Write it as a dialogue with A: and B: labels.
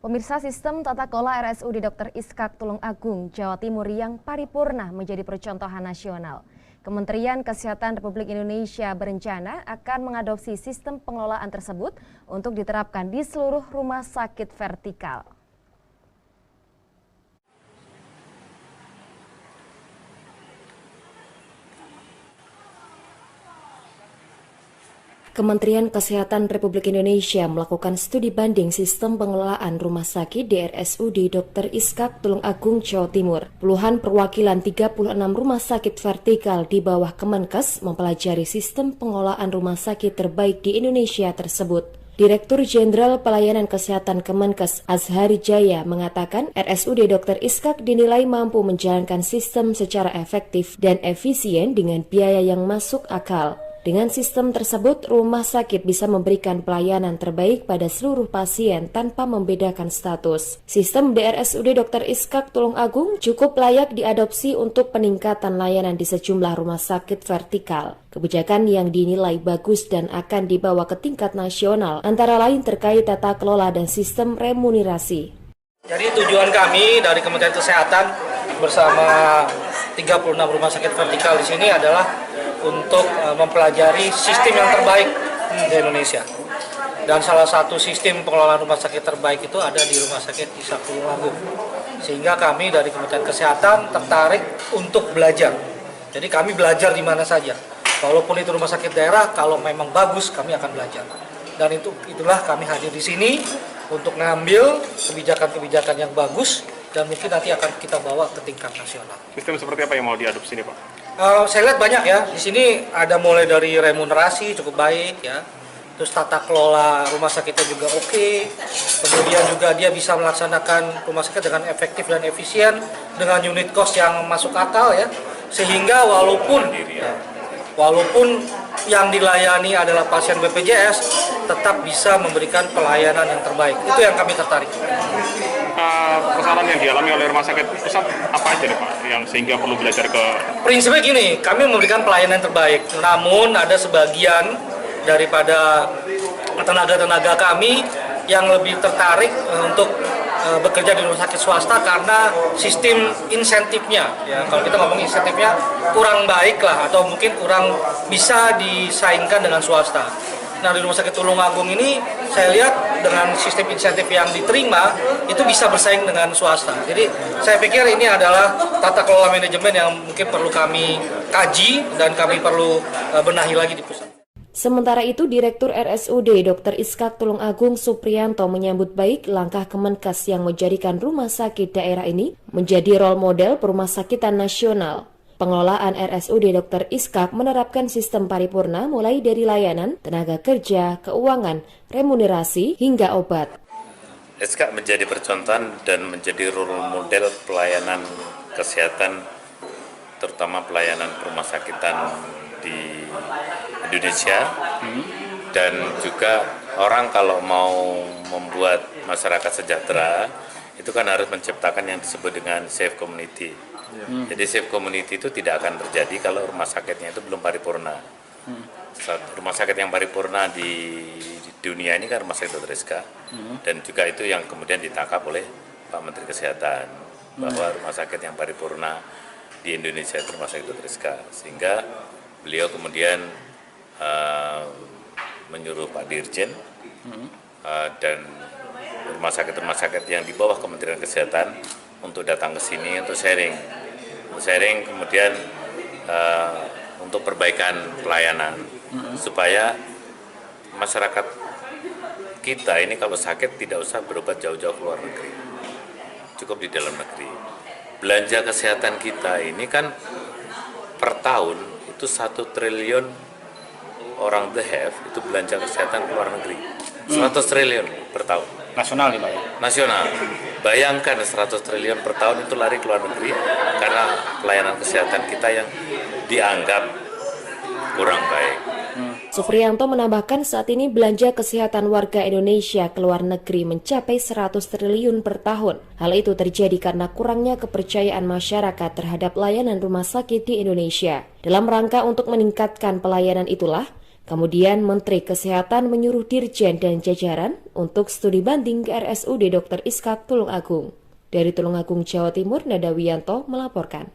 A: Pemirsa, sistem tata kelola RSUD Dr. Iskak Tulung Agung, Jawa Timur yang paripurna menjadi percontohan nasional. Kementerian Kesehatan Republik Indonesia berencana akan mengadopsi sistem pengelolaan tersebut untuk diterapkan di seluruh rumah sakit vertikal. Kementerian Kesehatan Republik Indonesia melakukan studi banding sistem pengelolaan rumah sakit di RSUD Dr. Iskak Tulung Agung, Jawa Timur. Puluhan perwakilan 36 rumah sakit vertikal di bawah Kemenkes mempelajari sistem pengelolaan rumah sakit terbaik di Indonesia tersebut. Direktur Jenderal Pelayanan Kesehatan Kemenkes Azhari Jaya mengatakan RSUD Dr. Iskak dinilai mampu menjalankan sistem secara efektif dan efisien dengan biaya yang masuk akal. Dengan sistem tersebut, rumah sakit bisa memberikan pelayanan terbaik pada seluruh pasien tanpa membedakan status. Sistem DRSUD Dr. Iskak Tulung Agung cukup layak diadopsi untuk peningkatan layanan di sejumlah rumah sakit vertikal. Kebijakan yang dinilai bagus dan akan dibawa ke tingkat nasional, antara lain terkait tata kelola dan sistem remunerasi.
B: Jadi tujuan kami dari Kementerian Kesehatan bersama 36 rumah sakit vertikal di sini adalah untuk mempelajari sistem yang terbaik di Indonesia. Dan salah satu sistem pengelolaan rumah sakit terbaik itu ada di Rumah Sakit Iskak Tulung Agung. Sehingga kami dari Kementerian Kesehatan tertarik untuk belajar. Jadi kami belajar di mana saja. Walaupun itu rumah sakit daerah, kalau memang bagus kami akan belajar. Dan itulah kami hadir di sini untuk ngambil kebijakan-kebijakan yang bagus dan mungkin nanti akan kita bawa ke tingkat nasional.
C: Sistem seperti apa yang mau diadopsi ini, Pak?
B: Saya lihat banyak ya. Di sini ada mulai dari remunerasi cukup baik ya. Terus tata kelola rumah sakitnya juga oke. Kemudian juga dia bisa melaksanakan rumah sakit dengan efektif dan efisien dengan unit cost yang masuk akal ya. Sehingga walaupun yang dilayani adalah pasien BPJS tetap bisa memberikan pelayanan yang terbaik. Itu yang kami tertarik.
C: Persoalan yang dialami oleh rumah sakit pusat apa aja nih Pak yang sehingga perlu belajar ke...
B: Prinsipnya gini, kami memberikan pelayanan yang terbaik. Namun ada sebagian daripada tenaga-tenaga kami yang lebih tertarik untuk bekerja di rumah sakit swasta karena sistem insentifnya ya, kalau kita ngomong insentifnya kurang baik lah atau mungkin kurang bisa disaingkan dengan swasta. Nah, di Rumah Sakit Tulung Agung ini saya lihat dengan sistem insentif yang diterima itu bisa bersaing dengan swasta. Jadi saya pikir ini adalah tata kelola manajemen yang mungkin perlu kami kaji dan kami perlu benahi lagi di pusat.
A: Sementara itu, Direktur RSUD Dr. Iskak Tulung Agung Supriyanto menyambut baik langkah Kemenkes yang menjadikan rumah sakit daerah ini menjadi role model perumahsakitan nasional. Pengelolaan RSUD Dr. Iskak menerapkan sistem paripurna mulai dari layanan, tenaga kerja, keuangan, remunerasi, hingga obat.
D: Iskak menjadi percontohan dan menjadi role model pelayanan kesehatan, terutama pelayanan rumah sakitan di Indonesia. Dan juga orang kalau mau membuat masyarakat sejahtera, itu kan harus menciptakan yang disebut dengan safe community. Jadi safe community itu tidak akan terjadi kalau rumah sakitnya itu belum paripurna. Rumah sakit yang paripurna di dunia ini kan Rumah Sakit Dr. Iskak, dan juga itu yang kemudian ditangkap oleh Pak Menteri Kesehatan, bahwa rumah sakit yang paripurna di Indonesia itu Rumah Sakit Dr. Iskak. Sehingga beliau kemudian menyuruh Pak Dirjen dan rumah sakit yang di bawah Kementerian Kesehatan untuk datang ke sini untuk sharing kemudian untuk perbaikan pelayanan supaya masyarakat kita ini kalau sakit tidak usah berobat jauh-jauh ke luar negeri, cukup di dalam negeri. Belanja kesehatan kita ini kan per tahun itu 1 triliun orang the have itu belanja kesehatan ke luar negeri, 100 triliun per tahun.
C: Nasional nih Pak ya?
D: Nasional. Bayangkan 100 triliun per tahun itu lari ke luar negeri karena pelayanan kesehatan kita yang dianggap kurang baik.
A: Supriyanto menambahkan saat ini belanja kesehatan warga Indonesia ke luar negeri mencapai 100 triliun per tahun. Hal itu terjadi karena kurangnya kepercayaan masyarakat terhadap layanan rumah sakit di Indonesia. Dalam rangka untuk meningkatkan pelayanan itulah, Kemudian Menteri Kesehatan menyuruh Dirjen dan jajaran untuk studi banding ke RSUD Dr. Iskak Tulungagung. Dari Tulungagung, Jawa Timur, Nada Wiyanto melaporkan.